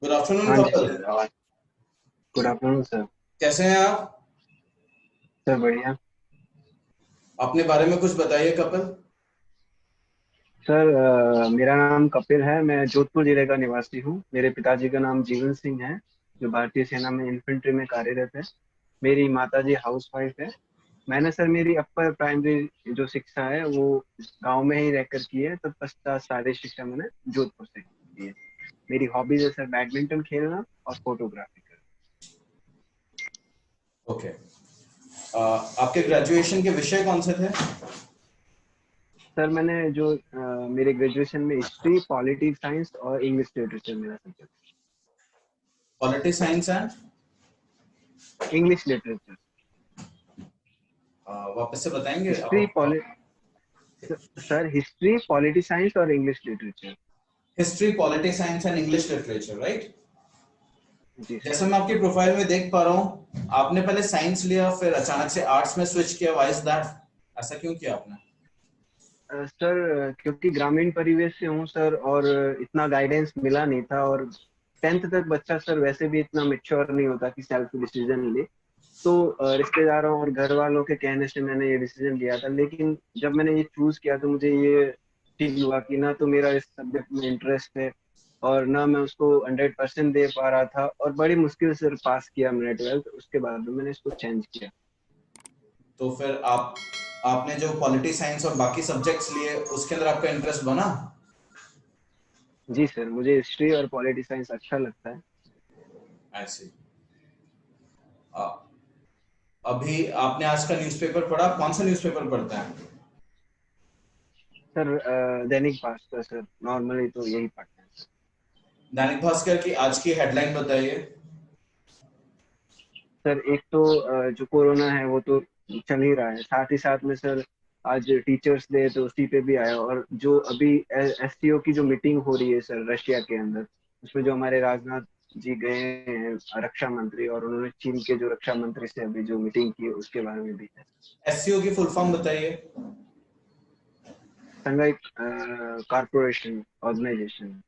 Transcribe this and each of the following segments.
Good afternoon हाँ जी couple. Sir, आवाज। Good afternoon sir. कैसे हैं आप? सर बढ़िया। अपने बारे में कुछ बताइए कपल। सर मेरा नाम कपिल है। मैं जोधपुर जिले का निवासी हूँ। मेरे पिताजी का नाम जीवन सिंह है, जो भारतीय सेना में इन्फेंट्री में कार्यरत है। मेरी माताजी हाउस वाइफ है। मैंने सर मेरी अपर प्राइमरी जो शिक्षा है वो गांव में ही रहकर की है। तत्पश्चात शारीरिक शिक्षा मैंने जोधपुर से की है। मेरी हॉबीज है सर बैडमिंटन खेलना और फोटोग्राफी करना। ओके। आपके ग्रेजुएशन के विषय कौन से थे? सर मैंने जो मेरे ग्रेजुएशन में हिस्ट्री, पॉलिटिक्स साइंस और इंग्लिश लिटरेचर मेरा subject. Politics science and English literature. वापस से बताएंगे हिस्ट्री आप? पॉलि सर हिस्ट्री, पॉलिटी साइंस और English literature. History, politics science and English literature, right? जी सर। जैसे मैं आपके प्रोफाइल में देख पा रहा हूँ, आपने पहले साइंस लिया फिर अचानक से आर्ट्स में स्विच किया। Why is that? ऐसा क्यों किया आपने? सर क्योंकि ग्रामीण परिवेश से हूँ सर, और इतना गाइडेंस मिला नहीं था। और टेंथ तक बच्चा सर वैसे भी इतना मेच्योर नहीं होता कि सेल्फ डिसीजन ले। तो रिश्तेदारों और घर वालों के कहने से मैंने ये डिसीजन लिया था। लेकिन जब मैंने ये चूज किया तो मुझे ये फील हुआ कि ना तो मेरा इस सब्जेक्ट में इंटरेस्ट है, और ना मैं उसको 100% दे पा रहा था। और बड़ी मुश्किल से पास किया मैंने ट्वेल्थ। उसके बाद में मैंने इसको चेंज किया। तो फिर आपने जो पॉलिटिक्स साइंस और बाकी सब्जेक्ट्स लिए उसके अंदर आपका इंटरेस्ट बना? जी सर, मुझे हिस्ट्री और पॉलिटी साइंस अच्छा लगता है। ऐसे अभी आपने आज का न्यूज़पेपर पढ़ा? कौन सा न्यूज़पेपर पढ़ता है? Sir Dainik Bhaskar sir, normally तो यही पढ़ते हैं। दैनिक भास्कर की आज की हेडलाइन बताइए। सर एक तो जो कोरोना है वो तो चल ही रहा है, साथ ही साथ में सर आज टीचर्स डे तो उसी पे भी आया। और जो अभी एससीओ की जो मीटिंग हो रही है सर रशिया के अंदर, उसमें जो हमारे राजनाथ जी गए हैं रक्षा मंत्री, और उन्होंने चीन के जो रक्षा मंत्री से अभी जो मीटिंग की है उसके बारे में भी है। एससीओ की फुल फॉर्म बताइए। संघाई कारपोरेशन ऑर्गेनाइजेशन।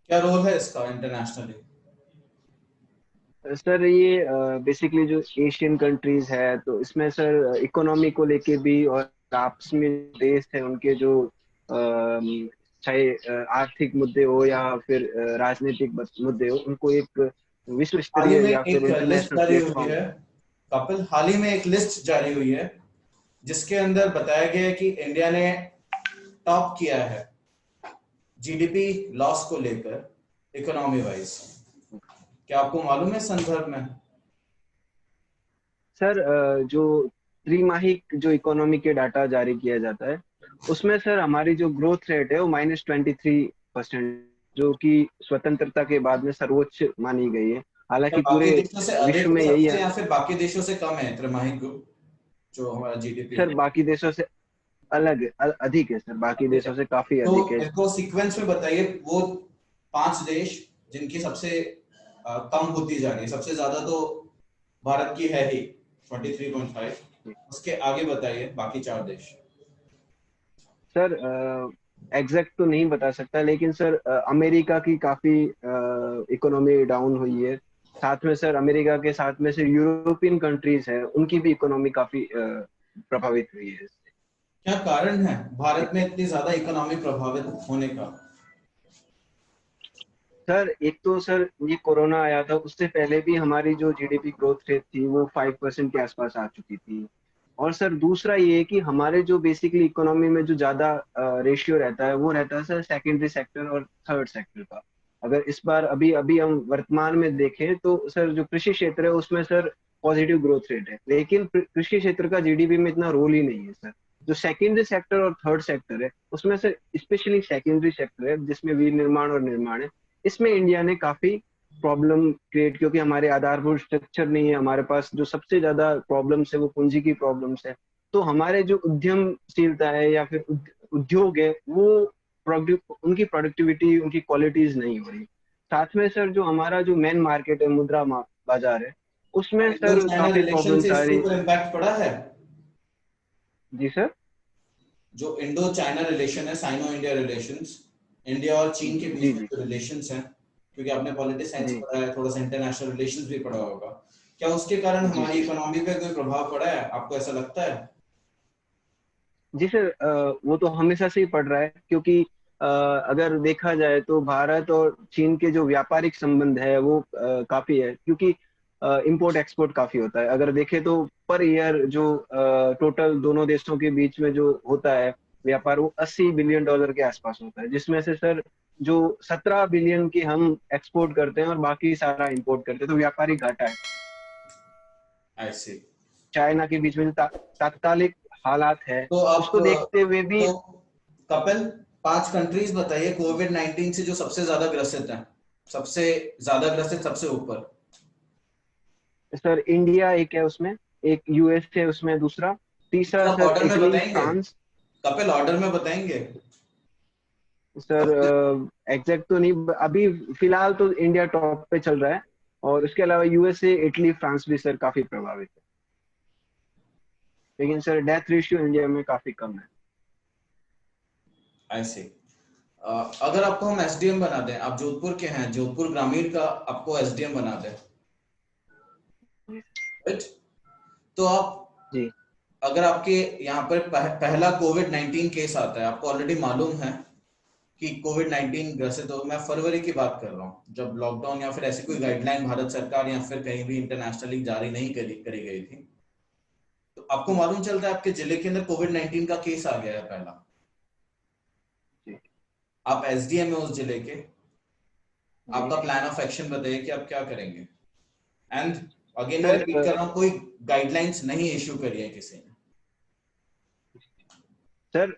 क्या रोल है इसका इंटरनेशनली? सर ये बेसिकली जो एशियन कंट्रीज है तो इसमें सर इकोनॉमी को लेके भी, और आपस में देश है उनके जो चाहे आर्थिक मुद्दे हो या फिर राजनीतिक मुद्दे हो, उनको एक विश्व हाल ही स्तरीय में या फिर एक लिस्ट इंटरनेशनल जारी हुई प्लेटफॉर्म। है। कपिल, हाल ही में एक लिस्ट जारी हुई है जिसके अंदर बताया गया है कि इंडिया ने टॉप किया है जीडीपी लॉस को लेकर, इकोनॉमी वाइज। क्या आपको मालूम है इस संदर्भ में? सर जो त्रिमासिक जो इकोनॉमी के डाटा जारी किया जाता है उसमें सर हमारी जो ग्रोथ रेट है वो -23%, जो कि स्वतंत्रता के बाद में सर्वोच्च मानी गई है। क्या हालांकि बाकी पूरे देशों से विश्व अधिक में है यही सबसे, है। या फिर बाकी देशों से कम है त्रिमासिक ग्रुप जो हमारा जीडीपी सर है? बाकी देशों से अलग है, अधिक है सर, बाकी अधिक है। देशों से काफी तो अधिक है। मेरे को सीक्वेंस में बताइए वो 5 देश जिनकी सबसे कम होती जा रही है। सबसे ज्यादा तो भारत की है ही, 23.5। उसके आगे बताइए बाकी 4 देश। सर एग्जैक्ट तो नहीं बता सकता, लेकिन सर अमेरिका की काफी इकोनॉमी डाउन हुई है। साथ में सर अमेरिका के साथ में सर यूरोपियन कंट्रीज है, उनकी भी इकोनॉमी काफी प्रभावित हुई है इससे। क्या कारण है भारत में इतनी ज्यादा इकोनॉमी प्रभावित होने का? सर एक तो सर ये कोरोना आया था, उससे पहले भी हमारी जो जीडीपी ग्रोथ रेट थी वो 5% के आसपास आ चुकी थी। और सर दूसरा ये है कि हमारे जो बेसिकली इकोनॉमी में जो ज्यादा रेशियो रहता है वो रहता है सर सेकेंडरी सेक्टर और थर्ड सेक्टर का। अगर इस बार अभी अभी हम वर्तमान में देखें तो सर जो कृषि क्षेत्र है उसमें सर पॉजिटिव ग्रोथ रेट है, लेकिन कृषि क्षेत्र का जीडीपी में इतना रोल ही नहीं है सर। जो सेकेंडरी सेक्टर और थर्ड सेक्टर है उसमें सर स्पेशली सेकेंडरी सेक्टर है जिसमें विनिर्माण और निर्माण है, इसमें इंडिया ने काफी प्रॉब्लम क्रिएट, क्योंकि हमारे आधारभूत स्ट्रक्चर नहीं है हमारे पास। जो सबसे ज्यादा प्रॉब्लम्स है वो पूंजी की प्रॉब्लम्स है। तो हमारे जो उद्यमशीलता है या फिर उद्योग है वो उनकी प्रोडक्टिविटी, उनकी क्वालिटीज नहीं हो रही। साथ में सर जो हमारा जो मेन मार्केट है बाजार है, उसमें इंडो सर चाइना काफी रिलेशन से प्रॉब्लम्स आ इसके रही। ऊपर इम्पैक्ट पड़ा है? जी सर। जो इंडो चाइना रिलेशन है, साइनो इंडिया रिलेशंस, इंडिया और चीन के जी बीच में जी। जो रिलेशंस हैं, क्योंकि आपने पॉलिटिक्स साइंस जी पढ़ा है, थोड़ा सा इंटरनेशनल रिलेशंस भी पढ़ा होगा। क्या उसके कारण जी हमारी इकोनॉमी पे कोई प्रभाव पड़ा है, आपको ऐसा लगता है? जी सर, वो तो हमेशा से ही पड़ रहा है, क्योंकि अगर देखा जाए तो भारत और चीन के जो व्यापारिक संबंध है वो काफी है, क्योंकि इंपोर्ट एक्सपोर्ट काफी होता है। अगर देखें तो पर ईयर जो टोटल दोनों देशों के बीच में जो होता है व्यापार, वो 80 बिलियन डॉलर के आसपास होता है, जिसमें से सर जो 17 बिलियन की हम एक्सपोर्ट करते हैं और बाकी सारा इंपोर्ट करते हैं, तो व्यापारिक घाटा है। आई सी। चाइना के बीच में जो तात्कालिक हालात है, तो आप उसको देखते हुए भी। तो कपिल, 5 कंट्रीज बताइए कोविड 19 से जो सबसे ज्यादा ग्रसित है, सबसे ज्यादा ग्रसित, सबसे ऊपर। सर इंडिया एक है उसमें, एक यूएस है उसमें, दूसरा, तीसरा सर आप सर ऑर्डर में इटली, बताएंगे? फ्रांस। कपिल, ऑर्डर में बताएंगे? सर सबसे एग्जैक्ट तो नहीं अभी, फिलहाल तो इंडिया टॉप पे चल रहा है, और उसके अलावा यूएसए, इटली, फ्रांस भी सर काफी प्रभावित है, लेकिन सर डेथ रेशियो इंडिया में काफी कम है। ऐसे अगर आपको हम एसडीएम बना दें, आप जोधपुर के हैं, जोधपुर ग्रामीण का आपको एसडीएम बना दें, राइट? तो आप, जी अगर आपके यहाँ पर पहला कोविड 19 केस आता है, आपको ऑलरेडी मालूम है कि कोविड 19 ग्रसित हो, मैं फरवरी की बात कर रहा हूँ, जब लॉकडाउन या फिर ऐसी कोई गाइडलाइन भारत सरकार या फिर कहीं भी इंटरनेशनली जारी नहीं करी गई थी, तो आपको मालूम चलता है आपके जिले के अंदर कोविड 19 का केस आ गया है पहला। जी आप एसडीएम है उस जिले के, जी आपका प्लान ऑफ एक्शन बताइए कि आप क्या करेंगे। एंड अगेन मैं सर रिपीट कर रहा हूँ, कोई गाइडलाइंस नहीं इश्यू करी है किसी ने। सर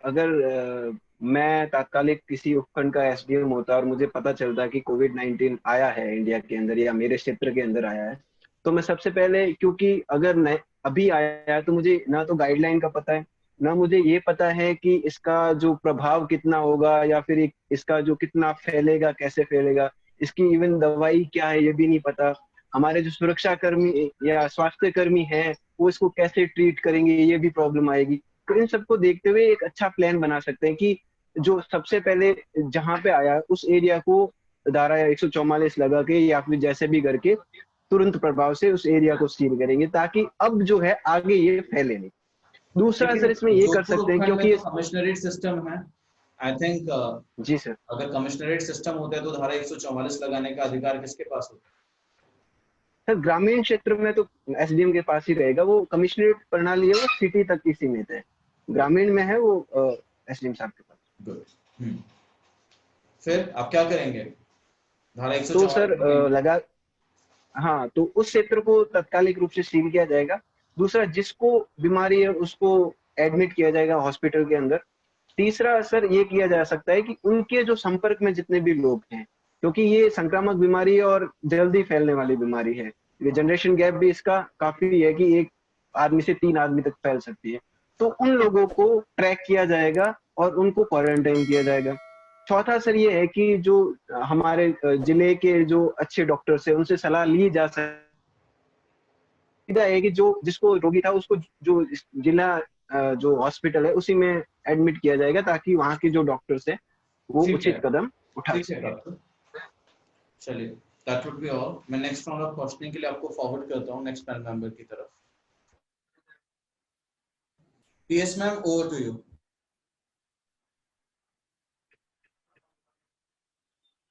अगर मैं तात्कालिक किसी उपखंड का एसडीएम होता और मुझे पता चलता कि कोविड 19 आया है इंडिया के अंदर या मेरे क्षेत्र के अंदर आया है, तो मैं सबसे पहले, क्योंकि अगर न, अभी आया है तो मुझे ना तो गाइडलाइन का पता है, ना मुझे ये पता है कि इसका जो प्रभाव कितना होगा, या फिर इसका जो कितना फैलेगा, कैसे फैलेगा, इसकी इवन दवाई क्या है ये भी नहीं पता। हमारे जो सुरक्षा कर्मी या स्वास्थ्य कर्मी हैं वो इसको कैसे ट्रीट करेंगे, ये भी प्रॉब्लम आएगी। तो इन सबको देखते हुए एक अच्छा प्लान बना सकते हैं कि जो सबसे पहले जहां पे आया उस एरिया को धारा 144 लगा के या फिर जैसे भी करके तुरंत प्रभाव से उस एरिया को सील करेंगे, ताकि अब जो है आगे ये फैले नहीं। दूसरा लेकिन सर इसमें ये कर जोधपुर सकते हैं, उपखंड में क्योंकि तो कमिश्नरेट सिस्टम है, आई थिंक। जी सर। अगर कमिश्नरेट सिस्टम होता है तो धारा 144 लगाने का अधिकार किसके पास होता सर ग्रामीण क्षेत्र में तो एसडीएम के पास ही रहेगा, वो कमिश्नरेट प्रणाली है, वो सिटी तक ही सीमित है। है? गुड, ग्रामीण में है वो एसडीएम साहब के पास। गुड। फिर आप क्या करेंगे, धारा तो सर 144 लगाएंगे? लगा हाँ, तो उस क्षेत्र को तात्कालिक रूप से सील किया जाएगा। दूसरा, जिसको बीमारी है उसको एडमिट किया जाएगा हॉस्पिटल के अंदर। तीसरा सर ये किया जा सकता है कि उनके जो संपर्क में जितने भी लोग हैं, क्योंकि ये संक्रामक बीमारी है और जल्दी फैलने वाली बीमारी है, ये जनरेशन गैप भी इसका काफी है कि एक आदमी से 3 आदमी तक फैल सकती है, तो उन लोगों को ट्रैक किया जाएगा और उनको क्वारंटाइन किया जाएगा। चौथा सर ये है कि जो हमारे जिले के जो अच्छे डॉक्टर्स हैं उनसे सलाह ली जा सकती है कि जो जिसको रोगी था उसको जो जिला जो हॉस्पिटल है उसी में एडमिट किया जाएगा, ताकि वहाँ के जो डॉक्टर्स हैं वो ठीक है, उचित कदम उठा ठीक है सके। डॉक्टर। चलिए, दैट वुड बी ऑल। मैं नेक्स्ट राउंड ऑफ क्वेश्चनिंग के लिए आपको फॉरवर्ड करता हूँ नेक्स्ट पैनल मेंबर की तरफ। PS ma'am, over to you.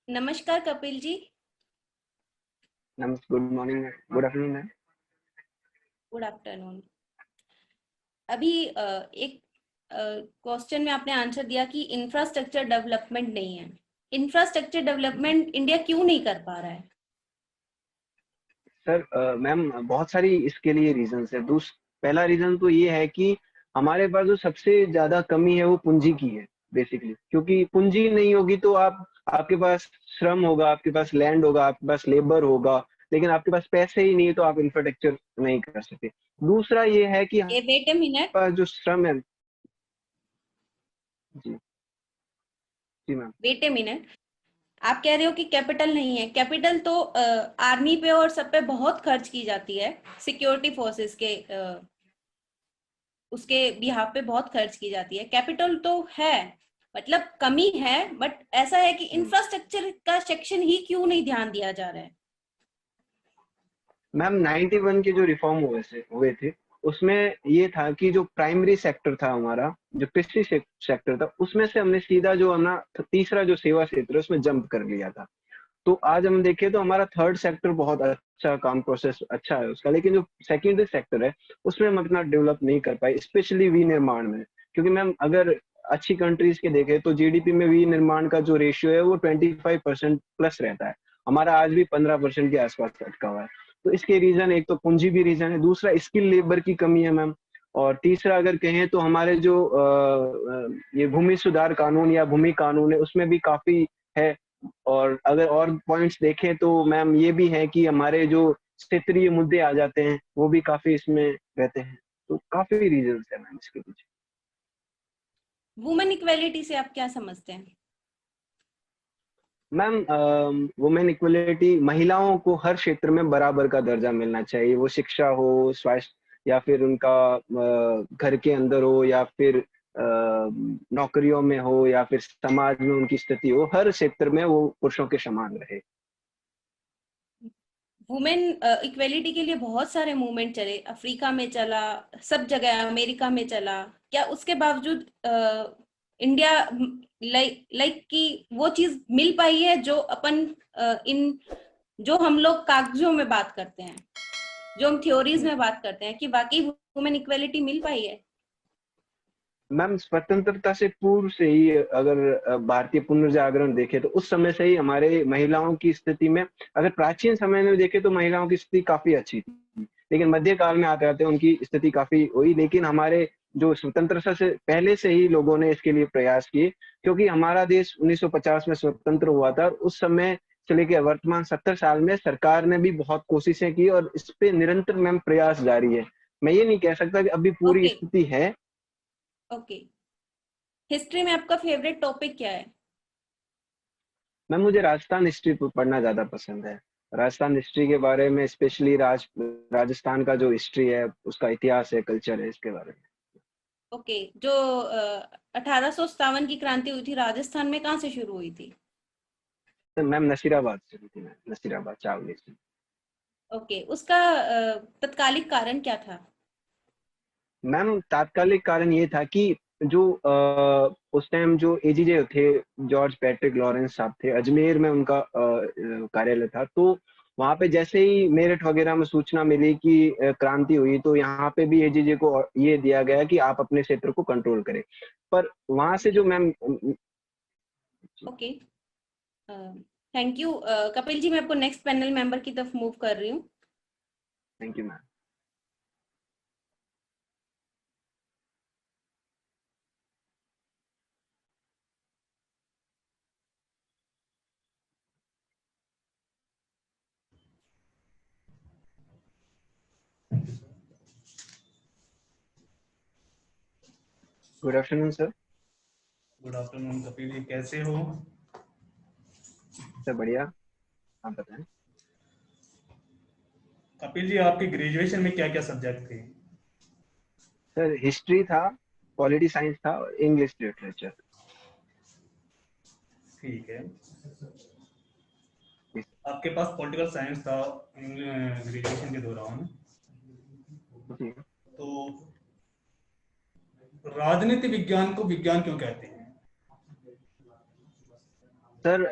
नमस्कार कपिल जी। नमस्ते, good morning, good afternoon ma'am. Good afternoon. अभी एक क्वेश्चन में आपने आंसर दिया कि इंफ्रास्ट्रक्चर डेवलपमेंट नहीं है। इंफ्रास्ट्रक्चर डेवलपमेंट इंडिया क्यों नहीं कर पा रहा है? सर मैम बहुत सारी इसके लिए रीजंस है। पहला रीजन तो ये है कि हमारे पास जो सबसे ज्यादा कमी है वो पूंजी की है बेसिकली, क्योंकि पूंजी नहीं होगी तो आपके पास श्रम होगा, आपके पास लैंड होगा, आपके पास लेबर होगा, लेकिन आपके पास पैसे ही नहीं है तो आप इंफ्रास्ट्रक्चर नहीं कर सकते। दूसरा ये है कि ए वेट ए मिनट, पास जो श्रम है। जी जी मैम। Wait a minute. आप कह रहे हो कि कैपिटल नहीं है। कैपिटल तो आर्मी पे और सब पे बहुत खर्च की जाती है, सिक्योरिटी फोर्सेस के उसके बिहाफ पे बहुत खर्च की जाती है। कैपिटल तो है, मतलब कमी है, बट ऐसा है कि इंफ्रास्ट्रक्चर का सेक्शन ही क्यों नहीं ध्यान दिया जा रहा है? मैम 91 के जो रिफॉर्म हुए थे उसमें ये था कि जो प्राइमरी सेक्टर था हमारा, जो कृषि सेक्टर था, उसमें से हमने सीधा जो हमारा तीसरा जो सेवा क्षेत्र है उसमें जंप कर लिया था। तो आज हम देखें तो हमारा थर्ड सेक्टर बहुत अच्छा काम प्रोसेस अच्छा है उसका, लेकिन जो सेकेंडरी सेक्टर है उसमें हम इतना डेवलप नहीं कर पाए, स्पेशली विनिर्माण में। क्योंकि मैम अगर अच्छी कंट्रीज के देखें तो जीडीपी में विनिर्माण का जो रेशियो है वो 25% प्लस रहता है, हमारा आज भी 15% के आसपास अटका हुआ है। तो इसके रीजन एक तो पूंजी भी रीजन है, दूसरा स्किल लेबर की कमी है मैम, और तीसरा अगर कहें तो हमारे जो ये भूमि सुधार कानून या भूमि कानून है उसमें भी काफी है। और अगर और पॉइंट्स देखें तो मैम ये भी है कि हमारे जो क्षेत्रीय मुद्दे आ जाते हैं वो भी काफी इसमें रहते हैं। तो काफी रीजंस है मैम इसके पीछे। वुमेन इक्वेलिटी से आप क्या समझते हैं? मैम वुमेन इक्वलिटी, महिलाओं को हर क्षेत्र में बराबर का दर्जा मिलना चाहिए, वो शिक्षा हो, स्वास्थ्य, या फिर उनका घर के अंदर हो, या फिर नौकरियों में हो, या फिर समाज में उनकी स्थिति हो, हर क्षेत्र में वो पुरुषों के समान रहे। वुमेन इक्वेलिटी के लिए बहुत सारे मूवमेंट चले, अफ्रीका में चला, सब जगह, अमेरिका में चला, क्या उसके बावजूद इंडिया लाइक कि वो चीज मिल पाई है जो अपन इन जो हम लोग कागजों में बात करते हैं, जो हम थ्योरीज में बात करते हैं, कि वाकई वुमेन इक्वेलिटी मिल पाई है? मैम स्वतंत्रता से पूर्व से ही अगर भारतीय पुनर्जागरण देखे तो उस समय से ही हमारे महिलाओं की स्थिति में, अगर प्राचीन समय में देखे तो महिलाओं की स्थिति काफी अच्छी थी, लेकिन मध्यकाल में आते आते उनकी स्थिति काफी हुई। लेकिन हमारे जो स्वतंत्रता से पहले से ही लोगों ने इसके लिए प्रयास किए, क्योंकि हमारा देश 1950 में स्वतंत्र हुआ था, और उस समय से लेकर वर्तमान 70 साल में सरकार ने भी बहुत कोशिशें की, और इस पे निरंतर मैम प्रयास जारी है। मैं ये नहीं कह सकता कि अभी पूरी ओके, स्थिति है। ओके। हिस्ट्री में आपका फेवरेट टॉपिक क्या है? मैम मुझे राजस्थान हिस्ट्री पढ़ना ज्यादा पसंद है। राजस्थान हिस्ट्री के बारे में, स्पेशली राजस्थान का जो हिस्ट्री है, उसका इतिहास है, कल्चर है, इसके बारे में। ओके, जो 1857 की क्रांति हुई थी राजस्थान में, कहाँ से शुरू हुई थी? तो मैम नसीराबाद से हुई थी, मैम नसीराबाद चावली से। ओके, उसका तत्कालिक कारण क्या था? मैम तात्कालिक कारण ये था कि जो उस टाइम जो एजीजे थे, जॉर्ज पैट्रिक लॉरेंस साहब थे, अजमेर में उनका कार्यालय था। तो वहां पे जैसे ही मेरठ वगैरह में सूचना मिली कि क्रांति हुई, तो यहाँ पे भी एजीजे को ये दिया गया कि आप अपने क्षेत्र को कंट्रोल करें। पर वहां से जो ma'am. Okay, thank you Kapil ji. मैं आपको नेक्स्ट पैनल मेंबर की तरफ मूव कर रही हूँ। Thank you ma'am. Good afternoon sir. Good afternoon Kapil ji, कैसे हो? सर बढ़िया, आप बताएं। कपिल जी, आपके ग्रेजुएशन में क्या क्या सब्जेक्ट थे? सर हिस्ट्री था, पॉलिटी साइंस था, और इंग्लिश लिटरेचर। ठीक है। आपके पास पॉलिटिकल साइंस था ग्रेजुएशन के दौरान, जी तो राजनीति विज्ञान को विज्ञान क्यों कहते हैं? सर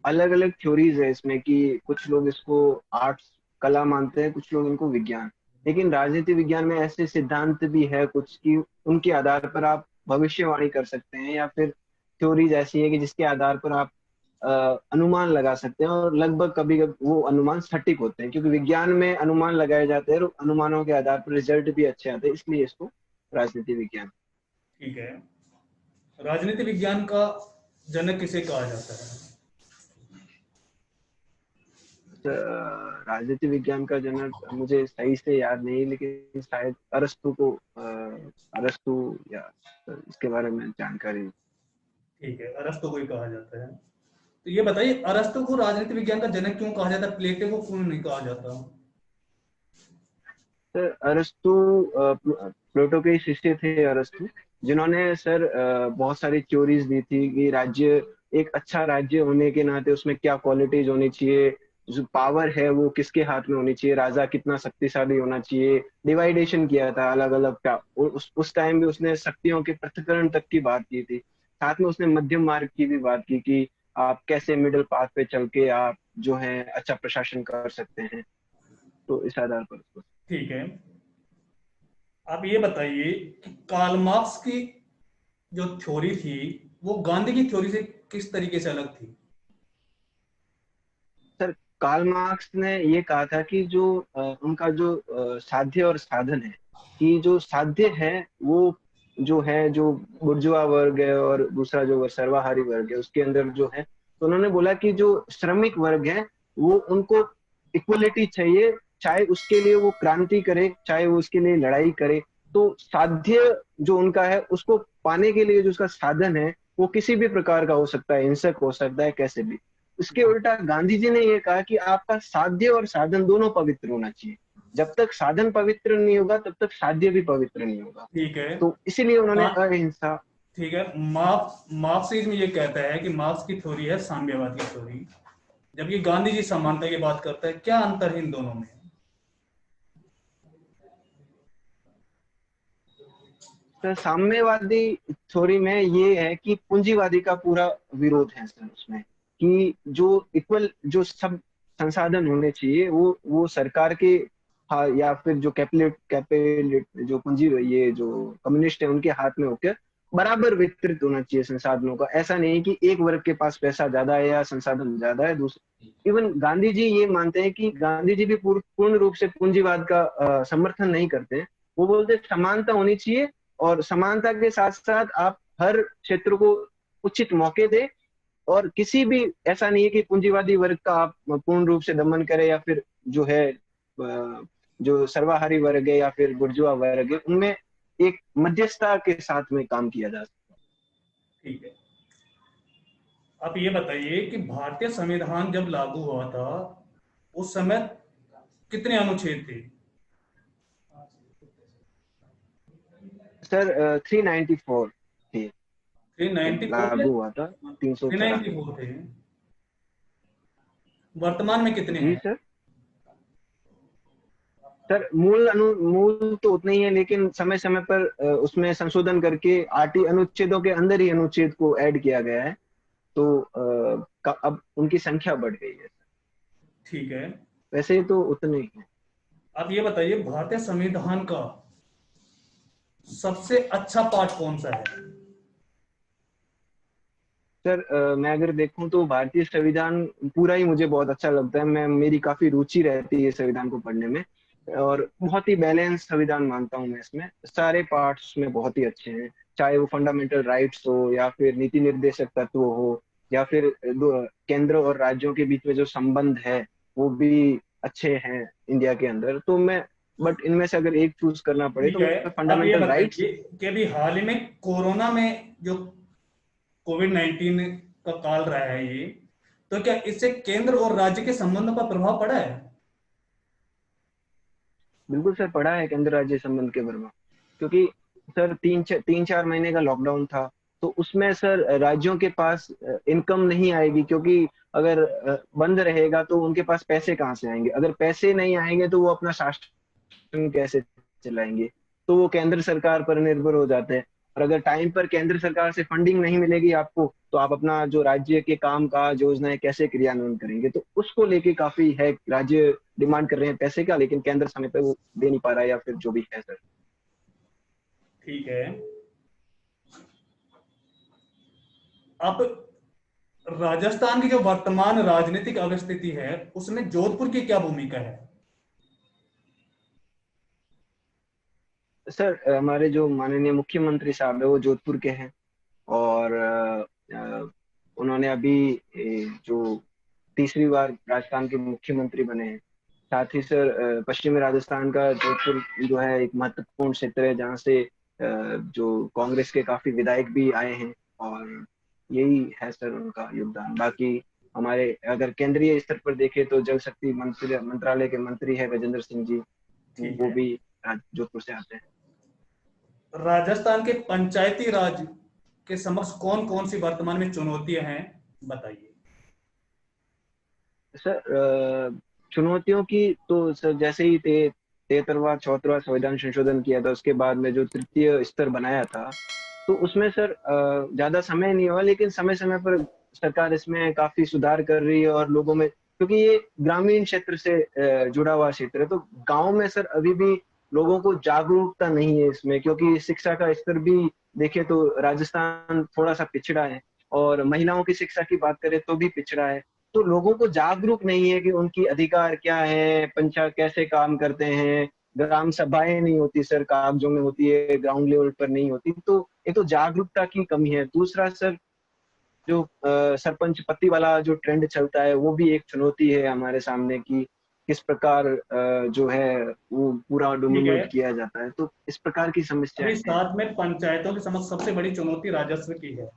अलग अलग थ्योरीज है इसमें, कि कुछ लोग इसको आर्ट्स कला मानते हैं, कुछ लोग इनको विज्ञान। लेकिन राजनीति विज्ञान में ऐसे सिद्धांत भी है कुछ कि उनके आधार पर आप भविष्यवाणी कर सकते हैं, या फिर थ्योरीज ऐसी है कि जिसके आधार पर आप अनुमान लगा सकते हैं, और लगभग कभी कभी वो अनुमान सटीक होते हैं, क्योंकि विज्ञान में अनुमान लगाए जाते हैं और अनुमानों के आधार पर रिजल्ट भी अच्छे आते हैं, इसलिए इसको राजनीति विज्ञान। ठीक है। राजनीति विज्ञान का जनक किसे कहा जाता है? राजनीति विज्ञान का जनक मुझे सही से याद नहीं, लेकिन शायद अरस्तु को, अरस्तु, या इसके बारे में जानकारी। ठीक है, अरस्तु को ही कहा जाता है। तो ये बताइए, अरस्तु को राजनीति विज्ञान का जनक क्यों कहा जाता है, प्लेटो को क्यों नहीं कहा जाता? सर अरस्तु प्लेटो के शिष्य थे अरस्तु, जिन्होंने सर बहुत सारी थ्योरीज दी थी कि राज्य, एक अच्छा राज्य होने के नाते उसमें क्या क्वालिटीज होनी चाहिए, जो पावर है वो किसके हाथ में होनी चाहिए, राजा कितना शक्तिशाली होना चाहिए, डिवाइडेशन किया था अलग अलग। उस टाइम भी उसने शक्तियों के पृथक्करण तक की बात की थी। साथ में उसने मध्यम मार्ग की भी बात की कि आप कैसे मिडिल पाथ पे चल के आप जो है अच्छा प्रशासन कर सकते हैं। तो इस आधार पर उसको। ठीक है, आप ये बताइए कि कार्ल मार्क्स की जो थ्योरी थी वो गांधी की थ्योरी से किस तरीके से अलग थी? सर कार्ल मार्क्स ने ये कहा था कि जो उनका जो साध्य और साधन है, कि जो साध्य है वो जो है, जो बुर्जुआ वर्ग है और दूसरा जो सर्वाहारी वर्ग है उसके अंदर जो है, तो उन्होंने बोला कि जो श्रमिक वर्ग है वो उनको इक्वलिटी चाहिए, चाहे उसके लिए वो क्रांति करे, चाहे वो उसके लिए लड़ाई करे। तो साध्य जो उनका है उसको पाने के लिए जो उसका साधन है वो किसी भी प्रकार का हो सकता है, हिंसक हो सकता है, कैसे भी। इसके उल्टा गांधी जी ने ये कहा कि आपका साध्य और साधन दोनों पवित्र होना चाहिए। जब तक साधन पवित्र नहीं होगा तब तक साध्य भी पवित्र नहीं होगा। ठीक है, तो इसीलिए उन्होंने अहिंसा। ठीक है, मार्क्सिज्म ये कहता है कि मार्क्स की थ्योरी है साम्यवाद की थ्योरी, जबकि गांधी जी समानता की बात करता है। क्या अंतर है इन दोनों में? तो साम्यवादी थ्योरी में ये है कि पूंजीवादी का पूरा विरोध है सर उसमें, कि जो इक्वल जो सब संसाधन होने चाहिए वो सरकार के, हाँ, या फिर जो कैपिटल कैपिटल जो पूंजी, ये जो कम्युनिस्ट है उनके हाथ में होकर बराबर वितरित होना चाहिए संसाधनों का। ऐसा नहीं कि एक वर्ग के पास पैसा ज्यादा है या संसाधन ज्यादा है दूसरे। इवन गांधी जी ये मानते हैं कि गांधी जी भी पूर्ण रूप से पूंजीवाद का समर्थन नहीं करते हैं। वो बोलते हैं समानता होनी चाहिए, और समानता के साथ साथ आप हर क्षेत्र को उचित मौके दे, और किसी भी ऐसा नहीं है कि पूंजीवादी वर्ग का आप पूर्ण रूप से दमन करें, या फिर जो है जो सर्वाहारी वर्ग है या फिर बुर्जुआ वर्ग है उनमें एक मध्यस्थता के साथ में काम किया जा सकता है। ठीक है, आप ये बताइए कि भारतीय संविधान जब लागू हुआ था उस समय कितने अनुच्छेद थे? सर 394 थे जब 394 लागू हुआ था। 394 394 थे। वर्तमान में कितने जी हैं? सर। सर मूल तो उतने ही है, लेकिन समय समय पर उसमें संशोधन करके आरटी अनुच्छेदों के अंदर ही अनुच्छेद को ऐड किया गया है। तो अब उनकी संख्या बढ़ गई है। ठीक है, वैसे तो उतने ही है। आप ये बताइए भारतीय संविधान का सबसे अच्छा पार्ट कौन सा है? सर मैं अगर देखूं तो भारतीय संविधान पूरा ही मुझे बहुत अच्छा लगता है। मेरी काफी रुचि रहती है संविधान को पढ़ने में, और बहुत ही बैलेंस संविधान मानता हूं मैं इसमें। सारे पार्ट्स में बहुत ही अच्छे हैं, चाहे वो फंडामेंटल राइट्स हो, या फिर नीति निर्देशक तत्व हो, या फिर केंद्र और राज्यों के बीच में जो संबंध है वो भी अच्छे हैं इंडिया के अंदर। तो मैं, बट इनमें से अगर एक चूज करना पड़े ठीक तो है, मैं आप ये फंडामेंटल राइट्स। बताइए कि अभी हाल ही में कोरोना में जो कोविड-19 का काल रहा है ये, तो क्या इससे केंद्र और राज्य के संबंधों पर प्रभाव पड़ा है? बिल्कुल सर, पड़ा है केंद्र राज्य संबंध के बारे में। क्योंकि सर 3-4 महीने का लॉकडाउन था, तो उसमें सर राज्यों के पास इनकम नहीं आएगी, क्योंकि अगर बंद रहेगा तो उनके पास पैसे कहाँ से आएंगे। अगर पैसे नहीं आएंगे तो वो अपना शासन कैसे चलाएंगे। तो वो केंद्र सरकार पर निर्भर हो जाते हैं। और अगर टाइम पर केंद्र सरकार से फंडिंग नहीं मिलेगी आपको, तो आप अपना जो राज्य के काम काज योजनाएं कैसे क्रियान्वयन करेंगे। तो उसको लेके काफी है, राज्य डिमांड कर रहे हैं पैसे का, लेकिन केंद्र समय पे वो दे नहीं पा रहा है, या फिर जो भी है सर। ठीक है, अब राजस्थान की जो वर्तमान राजनीतिक अवस्थिति है उसमें जोधपुर की क्या भूमिका है? सर हमारे जो माननीय मुख्यमंत्री साहब है वो जोधपुर के हैं, और उन्होंने अभी जो तीसरी बार राजस्थान के मुख्यमंत्री बने हैं। साथ ही सर पश्चिमी राजस्थान का जोधपुर जो है एक महत्वपूर्ण क्षेत्र है, जहाँ से जो कांग्रेस के काफी विधायक भी आए हैं, और यही है सर उनका योगदान। बाकी हमारे अगर केंद्रीय स्तर पर देखें तो जल शक्ति मंत्रालय के मंत्री है गजेंद्र सिंह जी, ठीक वो है, भी जोधपुर से आते हैं। राजस्थान के पंचायती राज के समक्ष कौन कौन सी वर्तमान में चुनौतियां हैं, बताइए। सर चुनौतियों की तो सर जैसे ही 73वां 74वां संविधान संशोधन किया था, उसके बाद में जो तृतीय स्तर बनाया था, तो उसमें सर ज्यादा समय नहीं हुआ, लेकिन समय समय पर सरकार इसमें काफी सुधार कर रही है। और लोगों में, क्योंकि ये ग्रामीण क्षेत्र से जुड़ा हुआ क्षेत्र है, तो गांव में सर अभी भी लोगों को जागरूकता नहीं है इसमें, क्योंकि शिक्षा का स्तर भी देखें तो राजस्थान थोड़ा सा पिछड़ा है, और महिलाओं की शिक्षा की बात करें तो भी पिछड़ा है। तो लोगों को जागरूक नहीं है कि उनकी अधिकार क्या है, पंचायत कैसे काम करते हैं, ग्राम सभाएं नहीं होती सर, कागजों में होती है, ग्राउंड लेवल पर नहीं होती। तो एक तो जागरूकता की कमी है। दूसरा सर, जो सरपंच पत्ती वाला जो ट्रेंड चलता है, वो भी एक चुनौती है हमारे सामने की किस प्रकार जो है वो पूरा ठीक है, डोमिनेट किया जाता है। तो इस प्रकार की समस्याएं अभी हैं। साथ में पंचायतों के समक्ष सबसे बड़ी चुनौती राजस्व की है,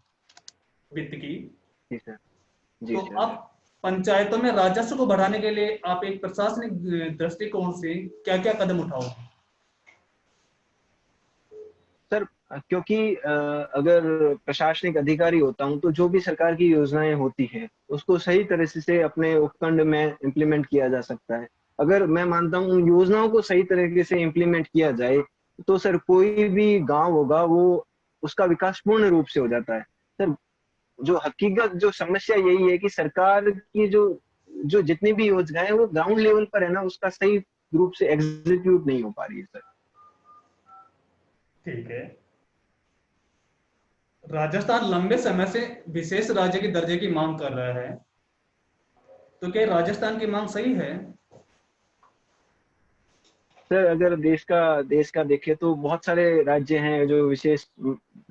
वित्त की। जी सर। जी तो सर। अब पंचायतों में राजस्व को बढ़ाने के लिए आप एक प्रशासनिक दृष्टिकोण से क्या क्या कदम उठाओगे? सर क्योंकि अगर प्रशासनिक अधिकारी होता हूँ, तो जो भी सरकार की योजनाएं होती है उसको सही तरह से अपने उपखंड में इम्प्लीमेंट किया जा सकता है। अगर मैं मानता हूँ उन योजनाओं को सही तरीके से इम्प्लीमेंट किया जाए, तो सर कोई भी गांव होगा वो उसका विकास पूर्ण रूप से हो जाता है। सर जो हकीकत जो समस्या यही है कि सरकार की जो जो जितनी भी योजनाएं हैं वो ग्राउंड लेवल पर है ना, उसका सही रूप से एग्जीक्यूट नहीं हो पा रही है सर। ठीक है, राजस्थान लंबे समय से विशेष राज्य के दर्जे की मांग कर रहा है, तो क्या राजस्थान की मांग सही है? सर अगर देश का देखें तो बहुत सारे राज्य हैं जो विशेष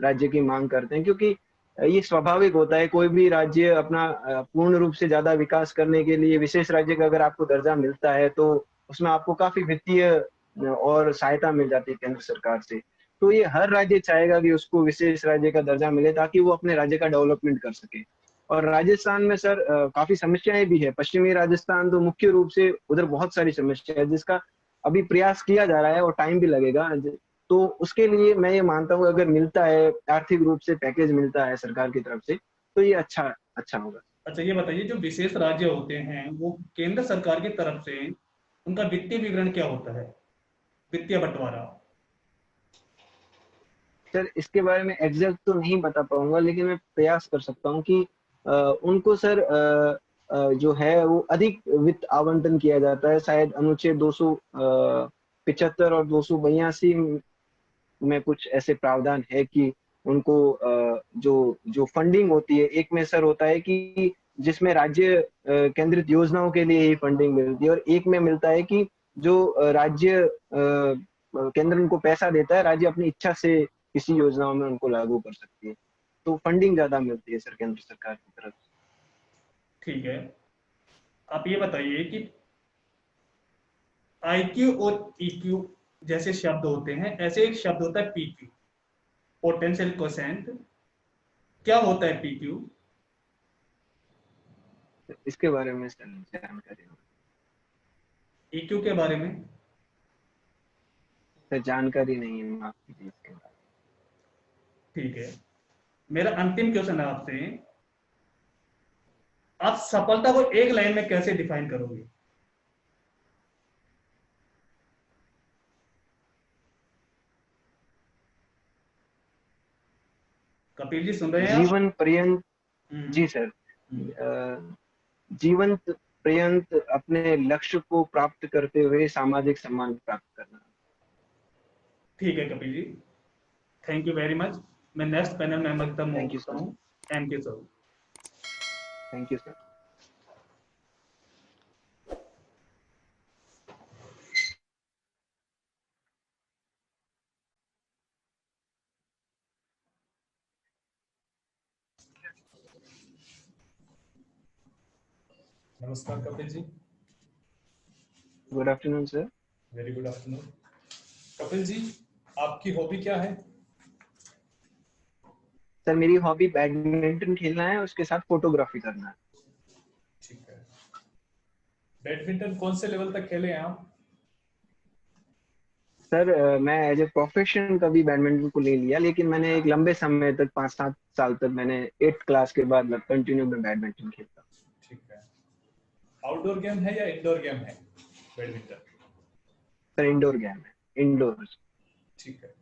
राज्य की मांग करते हैं, क्योंकि ये स्वाभाविक होता है। कोई भी राज्य अपना पूर्ण रूप से ज्यादा विकास करने के लिए विशेष राज्य का अगर आपको दर्जा मिलता है, तो उसमें आपको काफी वित्तीय और सहायता मिल जाती है केंद्र सरकार से। तो ये हर राज्य चाहेगा कि उसको विशेष राज्य का दर्जा मिले, ताकि वो अपने राज्य का डेवलपमेंट कर सके। और राजस्थान में सर काफी समस्याएं भी है। पश्चिमी राजस्थान तो मुख्य रूप से उधर बहुत सारी समस्या है, जिसका अभी प्रयास किया जा रहा है और टाइम भी लगेगा। तो उसके लिए मैं ये मानता हूँ अगर मिलता है आर्थिक रूप से पैकेज मिलता है सरकार की तरफ से, तो ये अच्छा अच्छा होगा। अच्छा, ये बताइए, जो विशेष राज्य होते हैं वो केंद्र सरकार की तरफ से उनका वित्तीय विवरण क्या होता है, वित्तीय बंटवारा? सर इसके बारे में एग्जैक्ट तो नहीं बता पाऊंगा, लेकिन मैं प्रयास कर सकता हूँ कि उनको सर जो है वो अधिक वित्त आवंटन किया जाता है। शायद अनुच्छेद 275 और 282 में कुछ ऐसे प्रावधान है कि उनको जो जो फंडिंग होती है, एक में सर होता है कि जिसमें राज्य केंद्रित योजनाओं के लिए ही फंडिंग मिलती है, और एक में मिलता है कि जो राज्य केंद्र उनको पैसा देता है, राज्य अपनी इच्छा से किसी योजनाओं में उनको लागू कर सकती है। तो फंडिंग ज्यादा मिलती है सर केंद्र सरकार की तरफ से। ठीक है, आप ये बताइए कि आईक्यू और ईक्यू जैसे शब्द होते हैं, ऐसे एक शब्द होता है पीक्यू, पोटेंशियल क्वोशेंट। क्या होता है पीक्यू? इसके बारे में सर जानकारी हो? ईक्यू के बारे में? सर जानकारी नहीं है, माफ कीजिए इसके बारे ठीक है, मेरा अंतिम क्वेश्चन है आपसे, आप सफलता को एक लाइन में कैसे डिफाइन करोगे? कपिल जी, सुन रहे में। हैं आप? जीवन पर्यंत। हम्म, जी सर। जीवन पर्यंत अपने लक्ष्य को प्राप्त करते हुए सामाजिक सम्मान प्राप्त करना। ठीक है Kapil ji, thank you very much. मैं नेक्स्ट पैनल मेंबर की तरफ मूव थैंक यू करता सर। हूँ। Thank you sir. Thank you sir. नमस्कार Kapil ji. Good afternoon sir. Very good afternoon. Kapil ji, आपकी हॉबी क्या है? सर मेरी हॉबी बैडमिंटन खेलना है, उसके साथ फोटोग्राफी करना है। ठीक है। बैडमिंटन कौन से लेवल तक खेले हैं आप? सर मैं एज ए प्रोफेशन कभी बैडमिंटन को ले लिया, लेकिन मैंने एक लंबे समय तक 5-7 साल तक मैंने 8th क्लास के बाद कंटिन्यू में बैडमिंटन खेलता। ठीक है। आउटडोर गेम है या इंडोर गेम है बैडमिंटन? सर इंडोर गेम है, इंडोर। ठीक है।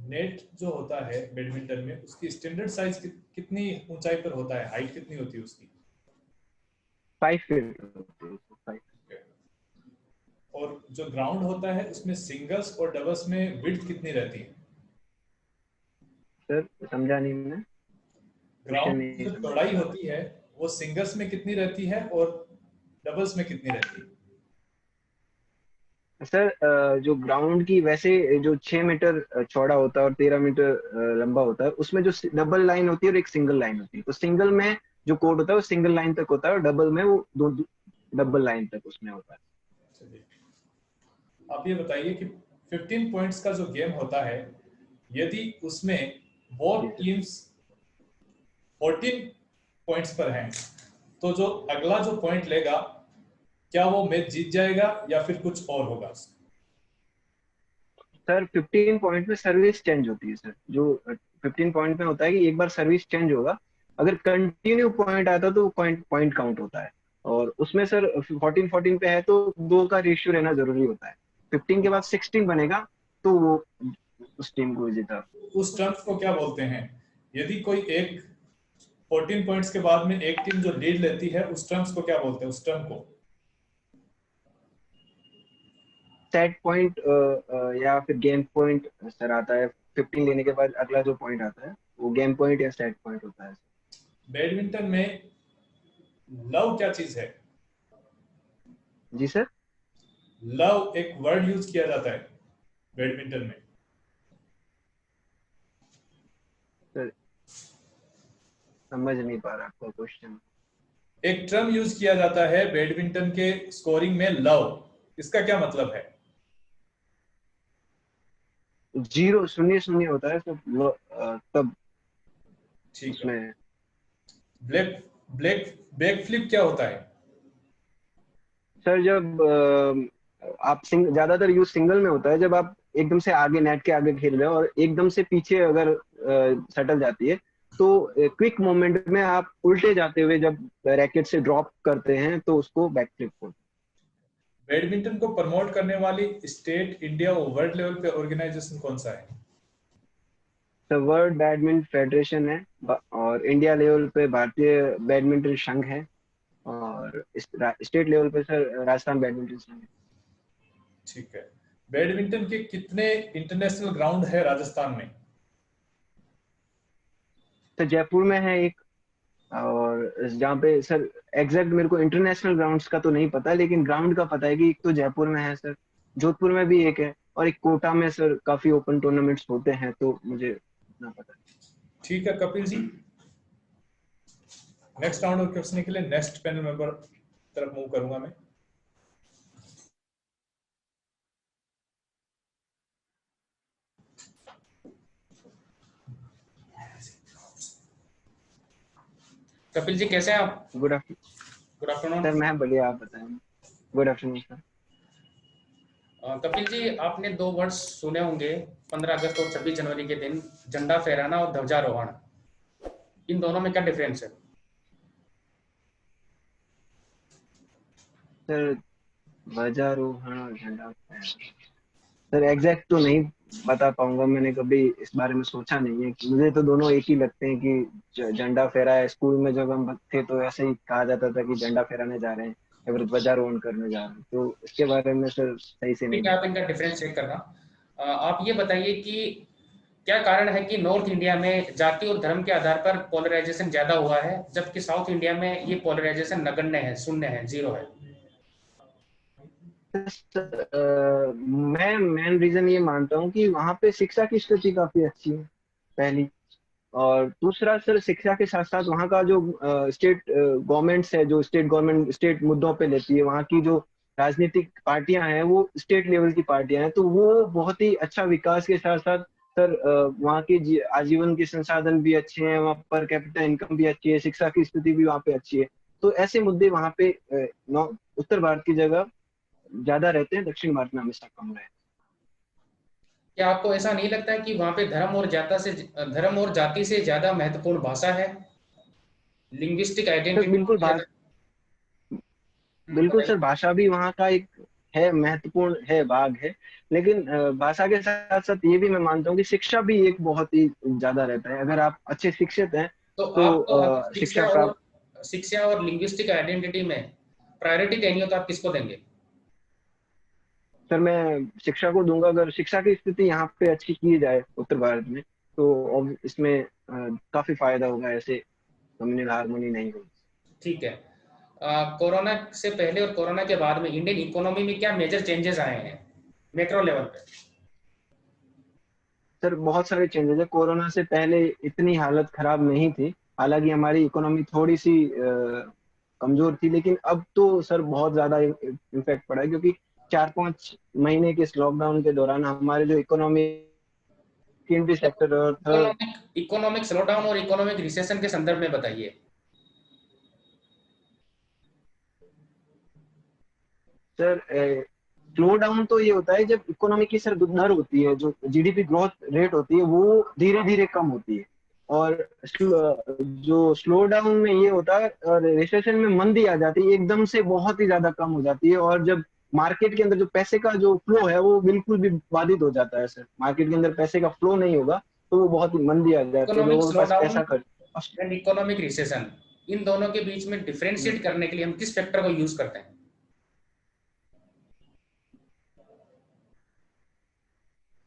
नेट जो होता है बैडमिंटन में, उसकी स्टैंडर्ड साइज कितनी ऊंचाई पर होता है, हाइट कितनी होती है उसकी? 5 फीट होती है, 5। और जो ग्राउंड होता है उसमें सिंगल्स और डबल्स में विड्थ कितनी रहती है? सर समझा नहीं मैं। ग्राउंड की जो चौड़ाई होती है वो सिंगल्स में कितनी रहती है और डबल्स में कितनी रहती है? सर जो ग्राउंड की वैसे जो 6 मीटर चौड़ा होता है और 13 मीटर लंबा होता है, उसमें जो डबल लाइन होती है और एक सिंगल लाइन होती है। तो सिंगल में जो कोर्ट होता है वो सिंगल लाइन तक होता है, और डबल में वो दो डबल लाइन तक उसमें होता है। चलिए, आप ये बताइए कि 15 पॉइंट्स का जो गेम होता है, यदि उसमें बोथ टीम्स 14 पॉइंट्स पर हैं, तो जो अगला जो पॉइंट लेगा, क्या वो मैच जीत जाएगा या फिर कुछ और होगा? सर 15 पॉइंट में सर्विस चेंज होती है सर। जो 15 पॉइंट में होता है कि एक बार सर्विस चेंज होगा, अगर कंटिन्यू पॉइंट आता है तो पॉइंट काउंट होता है। और उसमें सर 14-14 पे है तो 2 का रेशियो रहना जरूरी होता है। 15 के बाद 16 बनेगा तो वो उस टीम को जीता। उस टर्म्स को क्या बोलते हैं? यदि कोई एक 14 पॉइंट्स के बाद में एक टीम जो लीड लेती है, उस टर्म्स को क्या बोलते हैं, उस टर्म को? सेट पॉइंट या फिर गेम पॉइंट सर आता है। 15 लेने के बाद अगला जो पॉइंट आता है वो गेम पॉइंट या सेट पॉइंट होता है। बैडमिंटन में लव क्या चीज है? जी सर। लव एक वर्ड यूज किया जाता है बैडमिंटन में। सर समझ नहीं पा रहा आपका क्वेश्चन। एक टर्म यूज किया जाता है बैडमिंटन के स्कोरिंग में, लव। इसका क्या मतलब है? 0-0 होता है सब तब ठीक है। उसमें। ब्लैक ब्लैक बैक फ्लिप क्या होता है? सर जब आप ज्यादातर यूज सिंगल में होता है, जब आप एकदम से आगे नेट के आगे खेल रहे हो और एकदम से पीछे अगर सटल जाती है तो क्विक मोमेंट में आप उल्टे जाते हुए जब रैकेट से ड्रॉप करते हैं तो उसको बैक फ्लिप बोलते हैं। बैडमिंटन को प्रमोट करने वाली स्टेट, इंडिया और वर्ल्ड लेवल पे ऑर्गेनाइजेशन कौन सा है? तो वर्ल्ड बैडमिंटन फेडरेशन है, और इंडिया लेवल पे भारतीय बैडमिंटन संघ है, और स्टेट लेवल पे सर राजस्थान बैडमिंटन संघ है। ठीक है। बैडमिंटन के कितने इंटरनेशनल ग्राउंड है राजस्थान में? तो जयपुर में है एक, और जहाँ पे सर एग्जैक्ट मेरे को इंटरनेशनल ग्राउंड्स का तो नहीं पता, लेकिन ग्राउंड का पता है कि एक तो जयपुर में है सर, जोधपुर में भी एक है, और एक कोटा में सर काफी ओपन टूर्नामेंट्स होते हैं, तो मुझे इतना पता है। ठीक है Kapil ji, next round of question के लिए नेक्स्ट पैनल मेंबर तरफ मूव करूंगा मैं। कपिल जी कैसे हैं आप? Good afternoon sir. मैं बढ़िया, आप बताएं। Good afternoon sir. Kapil ji, आपने 2 वर्ड्स सुने होंगे 15 अगस्त और 26 जनवरी के दिन, झंडा फहराना और ध्वजारोहण। इन दोनों में क्या डिफरेंस है? सर ध्वजारोहण और झंडा सर एग्जैक्ट तो नहीं बता पाऊंगा, मैंने कभी इस बारे में सोचा नहीं है। मुझे तो दोनों एक ही लगते हैं कि झंडा फहरा है। स्कूल में जब हम थे तो ऐसे ही कहा जाता था कि झंडा फहराने जा रहे हैं या फिर ध्वजारोहण करने जा रहे हैं, तो इसके बारे में सर सही से नहीं। ठीक है, आप इनका डिफरेंस चेक करना। आप ये बताइए कि क्या कारण है कि नॉर्थ इंडिया में जाति और धर्म के आधार पर पोलराइजेशन ज्यादा हुआ है, जबकि साउथ इंडिया में ये पोलराइजेशन नगण्य है, शून्य है, 0 है? मैं मेन रीजन ये मानता हूँ कि वहाँ पे शिक्षा की स्थिति काफी अच्छी है, पहली। और दूसरा सर, शिक्षा के साथ साथ वहाँ का जो स्टेट गवर्नमेंट्स है, जो स्टेट गवर्नमेंट स्टेट मुद्दों पे लेती है, वहाँ की जो राजनीतिक पार्टियां हैं वो स्टेट लेवल की पार्टियां हैं, तो वो बहुत ही अच्छा विकास के साथ साथ सर वहाँ के आजीवन के संसाधन भी अच्छे हैं, वहाँ पर कैपिटल इनकम भी अच्छी है, शिक्षा की स्थिति भी वहाँ पे अच्छी है। तो ऐसे मुद्दे वहाँ पे उत्तर भारत की जगह ज्यादा रहते हैं, दक्षिण भारत में हमेशा कम रहे। क्या आपको ऐसा नहीं लगता है कि वहां पे धर्म और जाति से ज्यादा महत्वपूर्ण भाषा है, लिंग्विस्टिक सर बिल्कुल आइडेंटिटी? बिल्कुल बताइए। सर, भाषा भी वहाँ का एक है, महत्वपूर्ण है, भाग है। लेकिन भाषा के साथ साथ ये भी मैं मानता हूँ कि शिक्षा भी एक बहुत ही ज्यादा रहता है। अगर आप अच्छे शिक्षित हैं तो तो आपको अगर शिक्षा प्राप्त। शिक्षा और लिंग्विस्टिक आइडेंटिटी में प्रायोरिटी देनी हो तो आप किसको देंगे? सर मैं शिक्षा को दूंगा। अगर शिक्षा की स्थिति यहाँ पे अच्छी की जाए उत्तर भारत में, तो अब इसमें काफी फायदा होगा, ऐसे कम्युनल हार्मोनी नहीं होगी। ठीक है। कोरोना से पहले और कोरोना के बाद में इंडियन इकोनॉमी में क्या मेजर चेंजेस आए हैं मैक्रो लेवल पे? सर बहुत सारे चेंजेस है। कोरोना से पहले इतनी हालत खराब नहीं थी, हालांकि हमारी इकोनॉमी थोड़ी सी कमजोर थी, लेकिन अब तो सर बहुत ज्यादा इम्पैक्ट पड़ा है, क्योंकि 4-5 महीने के इस लॉकडाउन के दौरान हमारे जो इकोनॉमी भी सेक्टर और थर्ड। इकोनॉमिक स्लोडाउन और इकोनॉमिक रिसेशन के संदर्भ में बताइए। सर स्लो डाउन तो ये होता है जब इकोनॉमी की सर दर होती है, जो जीडीपी ग्रोथ रेट होती है वो धीरे धीरे कम होती है। और जो स्लो डाउन में ये होता है, और रिसेशन में मंदी आ जाती है, एकदम से बहुत ही ज्यादा कम हो जाती है। और जब मार्केट के अंदर जो पैसे का जो फ्लो है वो बिल्कुल भी बाधित हो जाता है सर। मार्केट के अंदर पैसे का फ्लो नहीं होगा तो वो बहुत ही मंदी आ जाती है, इकोनॉमिक लोगों के पास स्लोडाउन पैसा कर। एंड इकोनॉमिक रिसेशन, इन दोनों के बीच में डिफरेंशिएट करने के लिए हम किस फैक्टर को यूज करते हैं?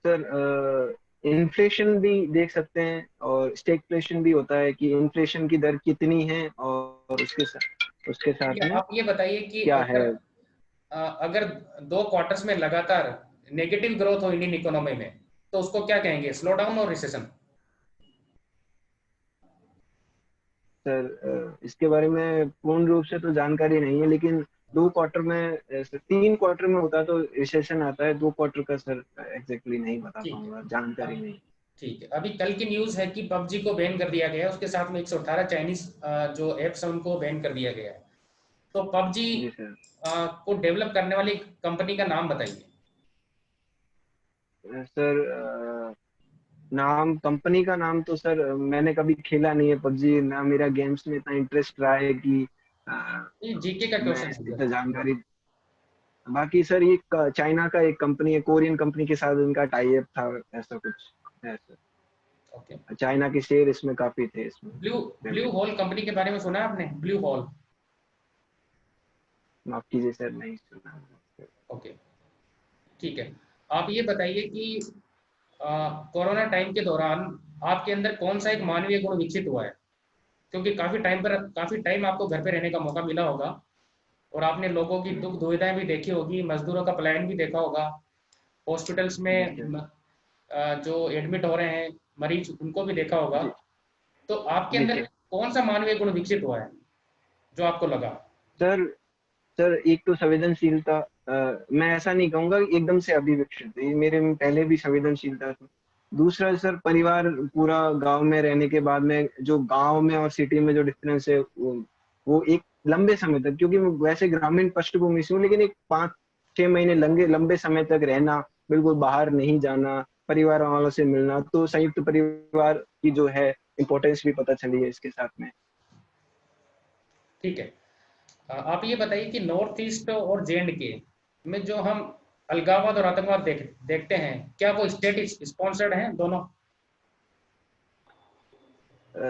सर इन्फ्लेशन भी देख सकते हैं, और स्टेगफ्लेशन भी होता है कि इन्फ्लेशन की दर कितनी है, और उसके ठीक साथ है, में आप ये बताइए कि क्या है। अगर 2 क्वार्टर्स में लगातार नेगेटिव ग्रोथ हो इंडियन इकोनॉमी में, तो उसको क्या कहेंगे, स्लो डाउन और रिसेशन? सर इसके बारे में पूर्ण रूप से तो जानकारी नहीं है, लेकिन 2 क्वार्टर में 3 क्वार्टर में होता है तो रिसेशन आता है। 2 क्वार्टर का सर एग्जैक्टली नहीं बता ठीक पाऊंगा, है। जानकारी नहीं। ठीक है, अभी कल की न्यूज है कि पबजी को बैन कर दिया गया है, उसके साथ में 118 चाइनीज जो एप्स है उनको बैन कर दिया गया है। तो पबजी जी सर। को डेवलप करने वाली कंपनी का नाम बताइए। सर नाम, कंपनी का नाम तो सर मैंने कभी खेला नहीं है पबजी, ना मेरा गेम्स में इतना इंटरेस्ट रहा है कि अ, ये जीके का मैं क्वेश्चन है इतना सर। जानकारी। बाकी सर ये चाइना का एक कंपनी है, कोरियन कंपनी के साथ इनका टाई अप था, ऐसा कुछ है सर। ओके। चाइना के शेयर इसमें काफी थे इसमें। ब्लू ब्लू होल कंपनी के बारे में सुना है आपने? Blue hole. माफ कीजिए सर, नहीं सुना। ओके, ठीक है। आप ये बताइए कि कोरोना टाइम के दौरान आपके अंदर कौन सा एक मानवीय गुण विकसित हुआ है? क्योंकि काफी टाइम आपको घर पे रहने का मौका मिला होगा, और आपने लोगों की दुख दुविधाएं भी देखी होगी, मजदूरों का पलायन भी देखा होगा, हॉस्पिटल्स जी में सर। जो एडमिट हो रहे हैं मरीज उनको भी देखा होगा। जी तो आपके जी अंदर सर। कौन सा मानवीय गुण विकसित हुआ है जो आपको लगा? सर सर एक तो संवेदनशीलता। मैं ऐसा नहीं कहूंगा कि एकदम से अभी विकसित हुई, मेरे में पहले भी संवेदनशीलता थी। दूसरा सर, परिवार पूरा गांव में रहने के बाद में जो गांव में और सिटी में जो डिफरेंस है वो एक लंबे समय तक, क्योंकि मैं वैसे ग्रामीण पृष्ठभूमि से हूँ, लेकिन एक 5-6 महीने लंबे लंबे समय तक रहना, बिल्कुल बाहर नहीं जाना, परिवार वालों से मिलना, तो संयुक्त परिवार की जो है इम्पोर्टेंस भी पता चली है इसके साथ में। ठीक है। आप ये बताइए कि नॉर्थ ईस्ट और JNK में जो हम अलगाववाद और आतंकवाद देखते हैं, क्या वो स्टेट स्पॉन्सर्ड हैं दोनों?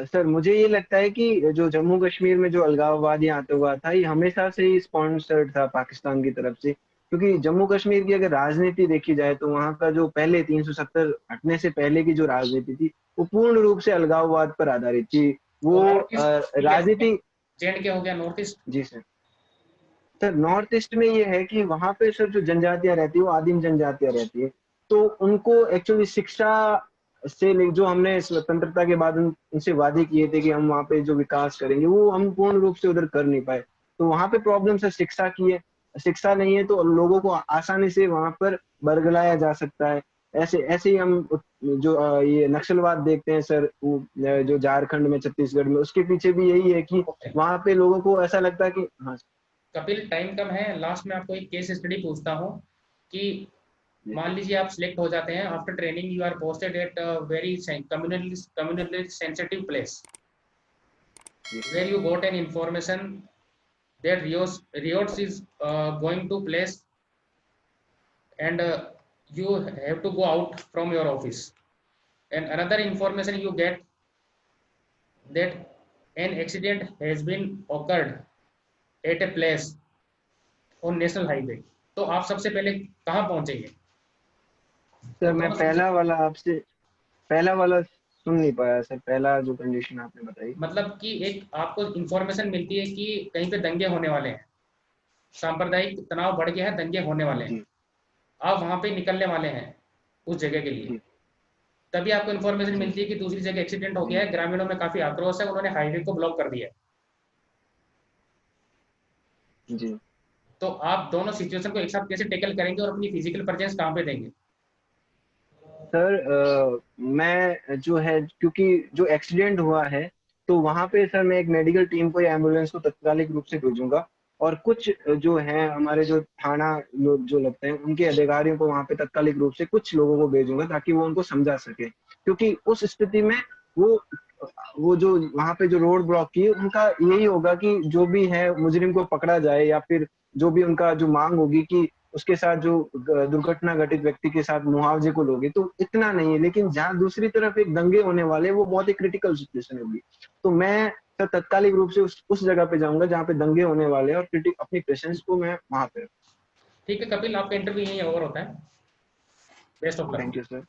सर मुझे ये लगता है कि जो जम्मू कश्मीर में जो अलगाववाद या आतंकवाद था, ये हमेशा से ही स्पॉन्सर्ड था पाकिस्तान की तरफ से। क्योंकि जम्मू कश्मीर की अगर राजनीति देखी जाए तो वहाँ का जो पहले 370 हटने से पहले की जो राजनीति थी वो पूर्ण रूप से अलगाववाद पर आधारित थी। वो और नॉर्थ ईस्ट, ठीक है, राजनीति। JNK हो गया, नॉर्थ ईस्ट। जी सर। सर नॉर्थ ईस्ट में ये है कि वहां पे सर जो जनजातियां रहती है वो आदिम जनजातियां रहती है, तो उनको एक्चुअली शिक्षा से जो हमने स्वतंत्रता के बाद उनसे वादे किए थे कि हम वहाँ पे जो विकास करेंगे वो हम पूर्ण रूप से उधर कर नहीं पाए। तो वहाँ पे प्रॉब्लम सर शिक्षा की है। शिक्षा नहीं है तो लोगों को आसानी से वहां पर बरगलाया जा सकता है। ऐसे ऐसे ही हम जो ये नक्सलवाद देखते हैं सर, जो झारखंड में, छत्तीसगढ़ में, उसके पीछे भी यही है कि वहां पे लोगों को ऐसा लगता है कि हाँ। कपिल, टाइम कम है, लास्ट में आपको एक केस स्टडी पूछता हूँ कि मान लीजिए आप सिलेक्ट हो जाते हैं, after training you are posted at very communally sensitive place where you got an information that riots is going to place, and you have to go out from your office, and another information you get that an accident has been occurred at a place on national highway, तो आप सबसे पहले कहाँ पहुंचेंगे? Sir मैं पहला वाला सुन नहीं पाया सर, पहला जो कंडीशन आपने बताई। मतलब कि एक आपको इंफॉर्मेशन मिलती है कि कहीं पे दंगे होने वाले हैं, सांप्रदायिक तनाव बढ़ गया है, दंगे होने वाले हैं, आप वहां पे निकलने वाले हैं उस जगह के लिए, तभी आपको इन्फॉर्मेशन मिलती है कि दूसरी जगह एक्सीडेंट हो गया है, ग्रामीणों में काफी आक्रोश है, उन्होंने हाईवे को ब्लॉक कर दिया है। जी। तो आप दोनों सिचुएशन को एक साथ कैसे टैकल करेंगे और अपनी फिजिकल प्रेजेंस कहाँ पे देंगे? सर मैं जो है, क्योंकि जो एक्सीडेंट हुआ है तो वहां पे सर मैं एक मेडिकल टीम को या एम्बुलेंस को तत्कालिक रूप से भेजूंगा, और कुछ जो है हमारे जो थाना लोग जो लगते हैं उनके अधिकारियों को वहां पे तत्कालिक रूप से कुछ लोगों को भेजूंगा ताकि वो उनको समझा सके, क्योंकि उस स्थिति में वो जो वहां पे जो रोड ब्लॉक की उनका यही होगा कि जो भी है मुजरिम को पकड़ा जाए, या फिर जो भी उनका जो मांग होगी कि उसके साथ जो दुर्घटना घटित व्यक्ति के साथ मुआवजे को लोगे, तो इतना नहीं है। लेकिन जहाँ दूसरी तरफ एक दंगे होने वाले, वो बहुत ही क्रिटिकल सिचुएशन होगी, तो मैं सर तत्कालिक रूप से उस जगह पे जाऊंगा जहाँ पे दंगे होने वाले हैं, और अपनी प्रेजेंस को मैं वहां पे। ठीक है कपिल, आपका इंटरव्यू यही ओवर होता है। Best of luck. Thank you sir.